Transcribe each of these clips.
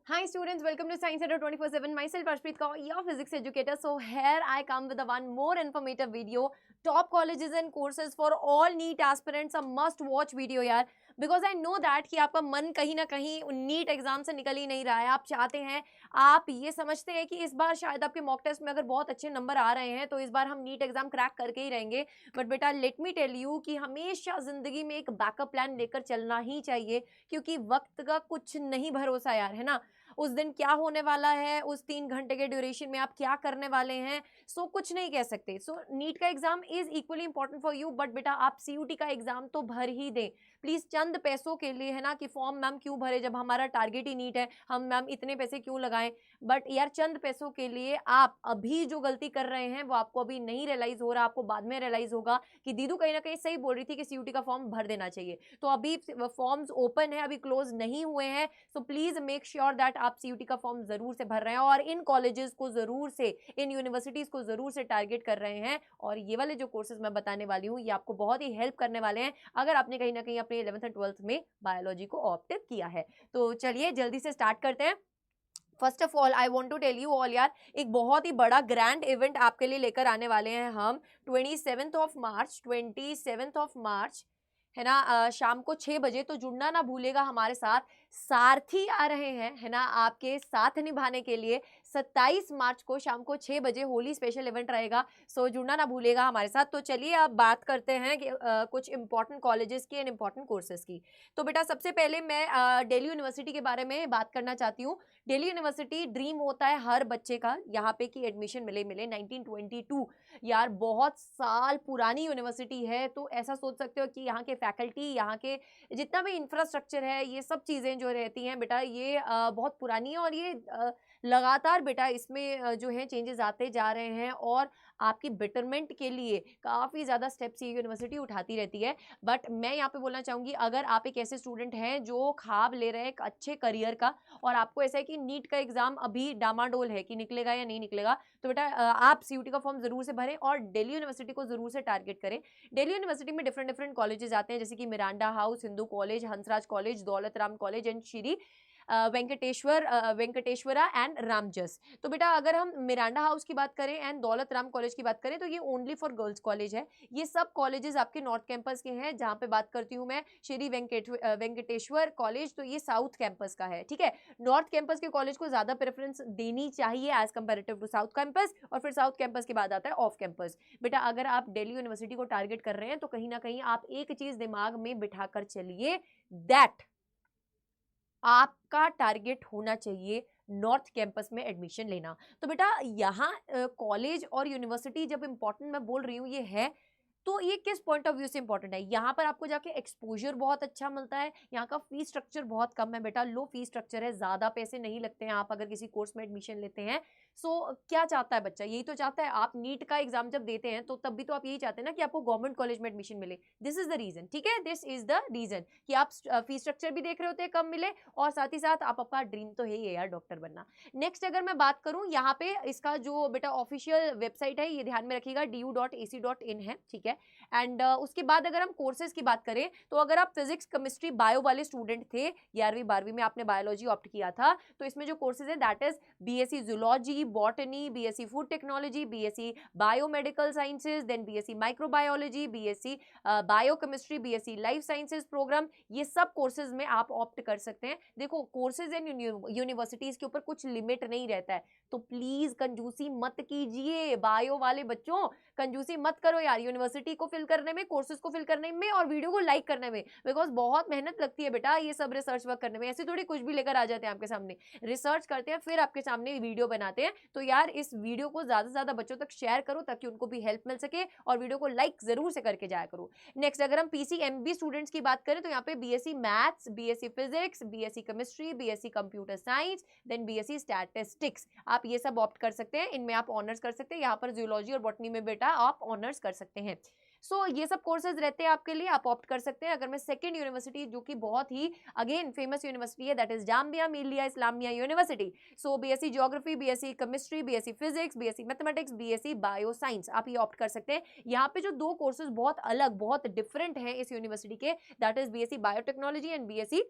Hi students, welcome to Science Center 24/7. Myself Arshpreet Kaur, your physics educator. So here I come with a one more informative video. Top colleges and courses for all NEET aspirants, a must watch video यार, because I know that कि आपका मन कहीं ना कहीं NEET exam से निकल ही नहीं रहा है. आप चाहते हैं, आप ये समझते हैं कि इस बार शायद आपके मॉक टेस्ट में अगर बहुत अच्छे नंबर आ रहे हैं तो इस बार हम नीट एग्जाम क्रैक करके ही रहेंगे. बट बेटा लेट मी टेल यू कि हमेशा जिंदगी में एक बैकअप प्लान लेकर चलना ही चाहिए, क्योंकि वक्त का कुछ नहीं भरोसा यार, है ना. उस दिन क्या होने वाला है, उस 3 घंटे के ड्यूरेशन में आप क्या करने वाले हैं, सो कुछ नहीं कह सकते. सो नीट का exam is equally important for you, but बेटा आप सीयूटी का एग्जाम तो भर ही दें प्लीज. चंद पैसों के लिए, है ना, कि फॉर्म मैम क्यों भरे जब हमारा टारगेट ही नीट है, हम मैम इतने पैसे क्यों लगाएं. बट यार चंद पैसों के लिए आप अभी जो गलती कर रहे हैं वो आपको अभी नहीं रियलाइज हो रहा, आपको बाद में रियलाइज होगा कि दीदू कहीं ना कहीं सही बोल रही थी कि सीयूटी का फॉर्म भर देना चाहिए. तो अभी फॉर्म्स ओपन है, अभी क्लोज नहीं हुए हैं. So please make sure that आप सीयूटी का फॉर्म जरूर से भर रहे हैं और इन कॉलेजेस को जरूर से, इन यूनिवर्सिटीज को जरूर से टारगेट कर रहे हैं. और ये वाले जो कोर्सेज मैं बताने वाली हूँ ये आपको बहुत ही हेल्प करने वाले हैं अगर आपने कहीं ना कहीं अपने 11th एंड 12th में बायोलॉजी को ऑप्ट किया है. तो चलिए जल्दी से स्टार्ट करते हैं. First of all I want to tell you all यार, एक बहुत ही बड़ा ग्रैंड इवेंट आपके लिए लेकर आने वाले हैं हम. 27th ऑफ मार्च है ना, शाम को 6 बजे. तो जुड़ना ना भूलेगा हमारे साथ. सारथी आ रहे हैं, है ना, आपके साथ निभाने के लिए. 27 मार्च को शाम को 6 बजे होली स्पेशल इवेंट रहेगा. सो जुड़ना ना भूलेगा हमारे साथ. तो चलिए अब बात करते हैं कि कुछ इंपॉर्टेंट कॉलेजेस की एंड इंपॉर्टेंट कोर्सेज की. तो बेटा सबसे पहले मैं दिल्ली यूनिवर्सिटी के बारे में बात करना चाहती हूँ. दिल्ली यूनिवर्सिटी ड्रीम होता है हर बच्चे का यहाँ पे कि एडमिशन मिले मिले. 1922 यार, बहुत साल पुरानी यूनिवर्सिटी है. तो ऐसा सोच सकते हो कि यहाँ के फैकल्टी, यहाँ के जितना भी इंफ्रास्ट्रक्चर है, ये सब चीज़ें जो रहती हैं बेटा, ये बहुत पुरानी है. और ये लगातार बेटा इसमें जो है चेंजेस आते जा रहे हैं और आपकी बेटरमेंट के लिए काफ़ी ज़्यादा स्टेप्स ये यूनिवर्सिटी उठाती रहती है. बट मैं यहाँ पे बोलना चाहूँगी, अगर आप एक ऐसे स्टूडेंट हैं जो ख्वाब ले रहे हैं एक अच्छे करियर का और आपको ऐसा है कि नीट का एग्जाम अभी डामाडोल है कि निकलेगा या नहीं निकलेगा, तो बेटा आप सीयूटी का फॉर्म जरूर से भरें और दिल्ली यूनिवर्सिटी को जरूर से टारगेट करें. दिल्ली यूनिवर्सिटी में डिफरेंट डिफरेंट कॉलेजेस आते हैं, जैसे कि Miranda House, Hindu College, Hansraj College, Daulat Ram College and Shri Venkateswara and Ramjas. तो बेटा अगर हम मिरांडा हाउस की बात करें एंड दौलत राम कॉलेज की बात करें तो ये ओनली फॉर गर्ल्स कॉलेज है. ये सब कॉलेजेस आपके नॉर्थ कैंपस के हैं. जहाँ पे बात करती हूँ मैं श्री वेंकटेश्वर कॉलेज, तो ये साउथ कैंपस का है. ठीक है, नॉर्थ कैंपस के कॉलेज को ज्यादा प्रेफरेंस देनी चाहिए as comparative to south campus, और फिर साउथ कैंपस के बाद आता है ऑफ कैंपस. बेटा अगर आप दिल्ली यूनिवर्सिटी को टारगेट कर रहे हैं तो कहीं ना कहीं आप एक चीज दिमाग में बिठा कर चलिए, दैट आपका टारगेट होना चाहिए नॉर्थ कैंपस में एडमिशन लेना. तो बेटा यहाँ कॉलेज और यूनिवर्सिटी जब इंपॉर्टेंट मैं बोल रही हूँ ये है, तो ये किस पॉइंट ऑफ व्यू से इंपॉर्टेंट है. यहाँ पर आपको जाके एक्सपोजर बहुत अच्छा मिलता है. यहाँ का फीस स्ट्रक्चर बहुत कम है बेटा, लो फीस स्ट्रक्चर है, ज्यादा पैसे नहीं लगते हैं आप अगर किसी कोर्स में एडमिशन लेते हैं. सो क्या चाहता है बच्चा, यही तो चाहता है. आप नीट का एग्जाम जब देते हैं तो तब भी तो आप यही चाहते हैं ना कि आपको गवर्नमेंट कॉलेज में एडमिशन मिले. This is the reason. ठीक है, दिस इज द रीजन कि आप फीस स्ट्रक्चर भी देख रहे होते हैं कम मिले, और साथ ही साथ आप, आपका ड्रीम तो है ही यार डॉक्टर बनना. नेक्स्ट अगर मैं बात करूं, यहाँ पे इसका जो बेटा ऑफिशियल वेबसाइट है ये ध्यान में रखिएगा, du.ac.in है. ठीक है, एंड उसके बाद अगर हम कोर्सेज की बात करें तो अगर आप फिजिक्स, केमिस्ट्री, बायो वाले स्टूडेंट थे, 11वीं 12वीं में आपने बायोलॉजी ऑप्ट किया था, तो इसमें जो कोर्सेज है that is BSc zoology, botany, BSc food technology, BSc biomedical sciences, then BSc microbiology, BSc biochemistry, BSc life sciences program. ये सब कोर्सेज में आप ऑप्ट कर सकते हैं. देखो कोर्सेज एंड यूनिवर्सिटीज के ऊपर कुछ लिमिट नहीं रहता है, तो प्लीज कंजूसी मत कीजिए बायो वाले बच्चों, कंजूसी मत करो यार यूनिवर्सिटी को फिल करने में, कोर्सेज को फिल करने में और वीडियो को लाइक करने में, बिकॉज बहुत मेहनत लगती है बेटा ये सब रिसर्च वर्क करने में. ऐसे थोड़ी कुछ भी लेकर आ जाते हैं आपके सामने, रिसर्च करते हैं फिर आपके सामने वीडियो बनाते हैं. तो यार इस वीडियो को ज्यादा से ज्यादा बच्चों तक शेयर करो ताकि उनको भी हेल्प मिल सके, और वीडियो को लाइक जरूर से करके जाया करो. नेक्स्ट अगर हम पीसीएमबी स्टूडेंट्स की बात करें तो यहाँ पे BSc maths, BSc physics, BSc chemistry, BSc computer science, then BSc statistics, आप ये सब ऑप्ट कर सकते हैं. इनमें आप ऑनर्स कर सकते हैं. यहाँ पर जूलॉजी और बॉटनी में बेटा आप ऑनर्स कर सकते हैं. सो ये सब कोर्सेज रहते हैं आपके लिए, आप ऑप्ट कर सकते हैं. अगर मैं सेकंड यूनिवर्सिटी जो कि बहुत ही अगेन फेमस यूनिवर्सिटी है, that is Jamia Millia Islamia university. So BSc geography, BSc chemistry, BSc physics, BSc mathematics, BSc bio science, आप ये ऑप्ट कर सकते हैं. यहाँ पे जो दो कोर्सेज बहुत अलग, बहुत डिफरेंट हैं इस यूनिवर्सिटी के, that is BSc biotechnology and BSc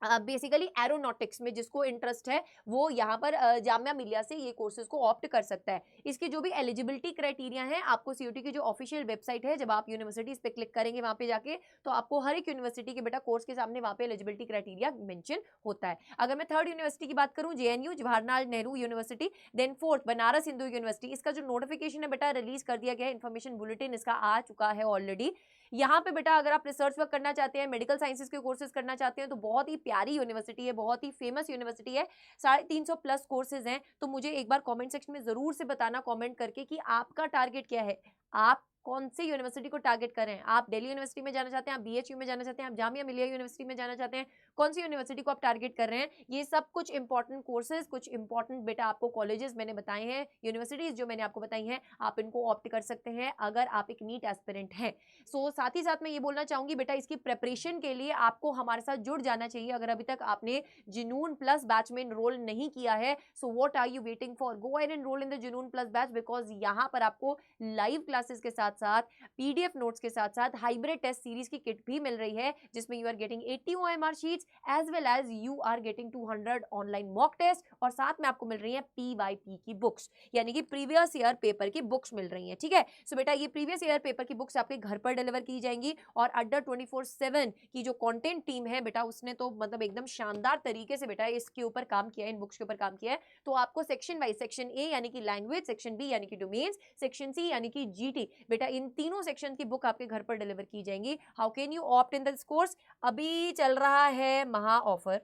basically aeronautics में जिसको इंटरेस्ट है वो यहाँ पर जामिया मिलिया से ये कोर्सेज को ऑप्ट कर सकता है। इसके जो भी एलिजिबिलिटी क्राइटेरिया हैं आपको सीयूटी की जो ऑफिशियल वेबसाइट है, जब आप यूनिवर्सिटीज पे क्लिक करेंगे वहाँ पे जाके, तो आपको हर एक यूनिवर्सिटी के बेटा कोर्स के सामने वहाँ पे एलिजिबिलिटी क्राइटेरिया मेंशन होता है। अगर मैं थर्ड यूनिवर्सिटी की बात करूँ, JNU Jawaharlal Nehru university, then fourth Banaras Hindu university, इसका जो नोटिफिकेशन है बेटा रिलीज कर दिया गया है, इन्फॉर्मेशन बुलेटिन इसका आ चुका है ऑलरेडी। यहाँ पे बेटा अगर आप रिसर्च वर्क करना चाहते हैं, मेडिकल साइंसेज के कोर्सेज करना चाहते हैं, तो बहुत ही प्यारी यूनिवर्सिटी है, बहुत ही फेमस यूनिवर्सिटी है, 350 प्लस कोर्सेज हैं। तो मुझे एक बार कमेंट सेक्शन में जरूर से बताना कमेंट करके कि आपका टारगेट क्या है, आप कौन से यूनिवर्सिटी को टारगेट कर रहे हैं। आप दिल्ली यूनिवर्सिटी में जाना चाहते हैं, आप बीएचयू में जाना चाहते हैं, आप जामिया मिलिया यूनिवर्सिटी में जाना चाहते हैं, कौन सी यूनिवर्सिटी को आप टारगेट कर रहे हैं। ये सब कुछ इंपॉर्टेंट कोर्सेज, कुछ इंपॉर्टेंट बेटा आपको कॉलेजेस मैंने बताए हैं, यूनिवर्सिटीज जो मैंने आपको बताई हैं, आप इनको ऑप्ट कर सकते हैं अगर आप एक नीट एस्पिरेंट हैं। सो साथ ही साथ मैं ये बोलना चाहूंगी बेटा, इसकी प्रेपरेशन के लिए आपको हमारे साथ जुड़ जाना चाहिए। अगर अभी तक आपने जुनून प्लस बैच में एनरोल नहीं किया है, so what are you waiting for, go and enroll in the Junoon plus batch, because यहाँ पर आपको लाइव क्लासेस के साथ साथ पीडीएफ नोट्स के साथ साथ हाइब्रिड टेस्ट सीरीज की किट भी मिल रही है, जिसमें you are getting 80 OMR sheets as well as you are getting 200 online mock test, और साथ में आपको मिल रही है पीवाईपी की बुक्स, यानी कि प्रीवियस ईयर पेपर की बुक्स मिल रही हैं। ठीक है, सो बेटा ये प्रीवियस ईयर पेपर की बुक्स आपके घर पर डिलीवर की जाएंगी, और अड्डा 24/7 की जो कंटेंट टीम है बेटा, उसने तो मतलब एकदम शानदार तरीके से बेटा इसके ऊपर काम किया है, इन बुक्स के ऊपर काम किया है। तो आपको सेक्शन वाइज, सेक्शन ए यानी कि लैंग्वेज, सेक्शन बी यानी कि डोमेन्स, सेक्शन सी यानी कि जीटी, बेटा इन तीनों सेक्शन की बुक आपके घर पर डिलीवर की जाएंगी। How can you opt in this course, अभी चल रहा है महा ऑफर,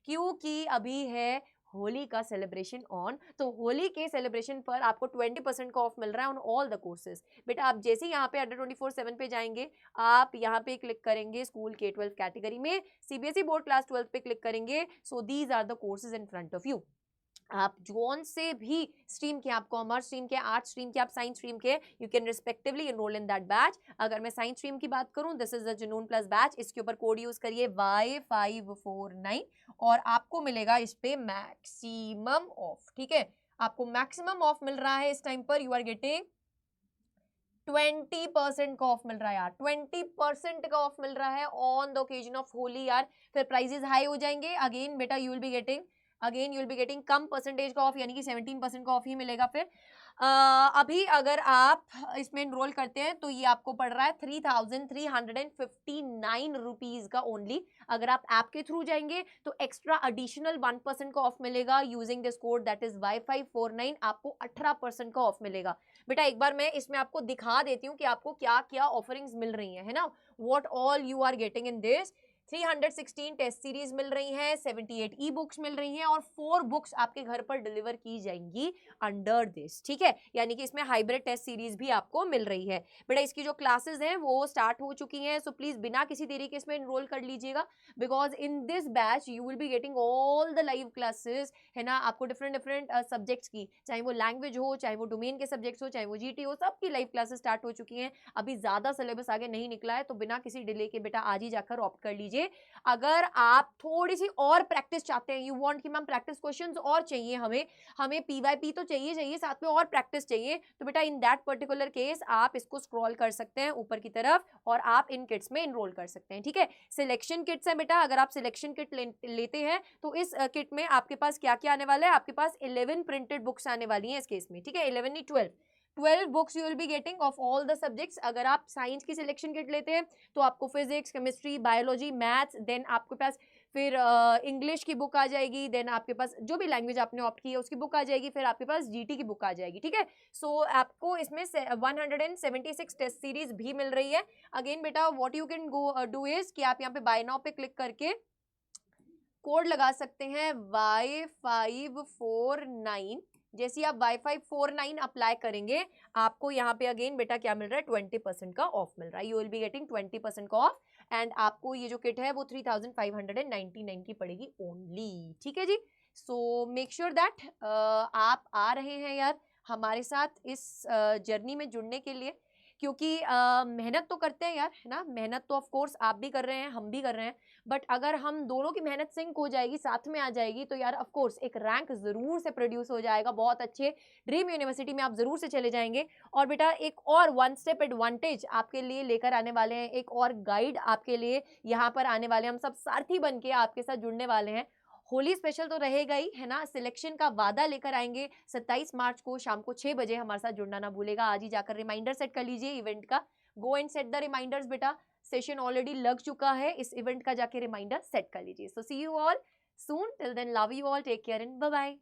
क्योंकि अभी है होली का सेलिब्रेशन ऑन, तो होली के सेलिब्रेशन पर आपको 20% का ऑफ मिल रहा है ऑन ऑल द कोर्सेज। बेटा आप जैसे यहाँ पे अंडर 24/7 पे जाएंगे, आप यहाँ पे क्लिक करेंगे स्कूल K-12 कैटेगरी में, सीबीएसई बोर्ड क्लास 12 पे क्लिक करेंगे, so these are the courses in front of you. आप जोन से भी स्ट्रीम के, आप कॉमर्स स्ट्रीम के, आर्ट्स स्ट्रीम के, आप साइंस स्ट्रीम के, you can respectively enroll in that batch. अगर मैं साइंस स्ट्रीम की बात करूं, this is the Junoon plus batch, इसके ऊपर कोड यूज करिए Y549 और आपको मिलेगा इस पे मैक्सिमम ऑफ। ठीक है, आपको मैक्सिमम ऑफ मिल रहा है इस टाइम पर, यू आर गेटिंग 20% का ऑफ मिल रहा है यार, 20% का ऑफ मिल रहा है on the occasion of Holi यार। फिर प्राइजेस हाई हो जाएंगे, अगेन बेटा you will be getting come percentage का ऑफ, यानी कि 17% का ऑफ ही मिलेगा। फिर अभी अगर आप इसमें एनरोल करते हैं तो ये आपको पड़ रहा है 3,359 रुपीज का ओनली। अगर आप ऐप के थ्रू जाएंगे तो एक्स्ट्रा एडिशनल 1% का ऑफ मिलेगा using this code, that is Y549, आपको 18% का ऑफ मिलेगा। बेटा एक बार मैं इसमें आपको दिखा देती हूँ कि आपको क्या क्या ऑफरिंग्स मिल रही हैं, है ना, what all you are getting in this. 316 test series मिल रही हैं, 78 ई बुक्स मिल रही हैं, और 4 बुक्स आपके घर पर डिलीवर की जाएंगी अंडर दिस। ठीक है, यानी कि इसमें हाइब्रिड टेस्ट सीरीज भी आपको मिल रही है। बेटा इसकी जो क्लासेस हैं वो स्टार्ट हो चुकी हैं, सो प्लीज बिना किसी देरी के इसमें एनरोल कर लीजिएगा, because in this batch you will be getting all the live classes, है ना। आपको डिफरेंट सब्जेक्ट्स की, चाहे वो लैंग्वेज हो, चाहे वो डोमेन के सब्जेक्ट्स हो, चाहे वो जीटी हो, सबकी लाइव क्लासेस स्टार्ट हो चुकी हैं। अभी ज्यादा सिलेबस आगे नहीं निकला है, तो बिना किसी डिले के बेटा आज ही जाकर ऑप्ट कर लीजिए। अगर आप थोड़ी सी और प्रैक्टिस चाहते हैं, यू वांट कि मैम प्रैक्टिस क्वेश्चंस और चाहिए, हमें पीवाईपी तो चाहिए, साथ में और प्रैक्टिस चाहिए, तो बेटा इन दैट पर्टिकुलर केस आप इसको स्क्रॉल कर सकते हैं ऊपर की तरफ और आप इन किट्स में एनरोल कर सकते हैं। ठीक है, सिलेक्शन किट्स है बेटा, अगर आप सिलेक्शन किट लेते हैं तो इस किट में आपके पास क्या क्या आने वाला है, आपके पास 11 प्रिंटेड बुक्स आने वाली हैं इस केस में। ठीक है, 11 नहीं 12 books you will be getting off all the subjects. अगर आप साइंस की सिलेक्शन किट लेते हैं तो आपको physics, chemistry, biology, maths, then आपके पास फिर इंग्लिश की बुक आ जाएगी, देन आपके पास जो भी लैंग्वेज आपने ऑप्ट की है उसकी बुक आ जाएगी, फिर आपके पास जीटी की बुक आ जाएगी। ठीक है, सो आपको इसमें 176 टेस्ट सीरीज भी मिल रही है। अगेन बेटा what you can do is कि आप यहाँ पे बाय नाउ पे क्लिक करके कोड लगा सकते हैं Y549। जैसे आप Y549 अप्लाई करेंगे, आपको यहाँ पे अगेन बेटा क्या मिल रहा है, 20% का ऑफ मिल रहा है, यू विल बी गेटिंग 20% का ऑफ, एंड आपको ये जो किट है वो 3,599 की पड़ेगी ओनली। ठीक है जी, सो मेक श्योर दैट आप आ रहे हैं यार हमारे साथ इस जर्नी में जुड़ने के लिए। क्योंकि मेहनत तो करते हैं यार, है ना? मेहनत तो ऑफ कोर्स आप भी कर रहे हैं, हम भी कर रहे हैं, बट अगर हम दोनों की मेहनत सिंक हो जाएगी, साथ में आ जाएगी, तो यार ऑफ कोर्स एक रैंक ज़रूर से प्रोड्यूस हो जाएगा, बहुत अच्छे ड्रीम यूनिवर्सिटी में आप ज़रूर से चले जाएँगे। और बेटा एक और वन स्टेप एडवांटेज आपके लिए लेकर आने वाले हैं, एक और गाइड आपके लिए यहाँ पर आने वाले हैं, हम सब सारथी बन के आपके साथ जुड़ने वाले हैं। होली स्पेशल तो रहेगा ही, है ना? सिलेक्शन का वादा लेकर आएँगे 27 मार्च को शाम को 6 बजे हमारे साथ जुड़ना ना भूलिएगा। आज ही जाकर रिमाइंडर सेट कर लीजिए इवेंट का। Go and set the reminders बेटा, सेशन ऑलरेडी लग चुका है, इस इवेंट का जाके रिमाइंडर सेट कर लीजिए। So see you all soon, till then love you all, take care and bye bye.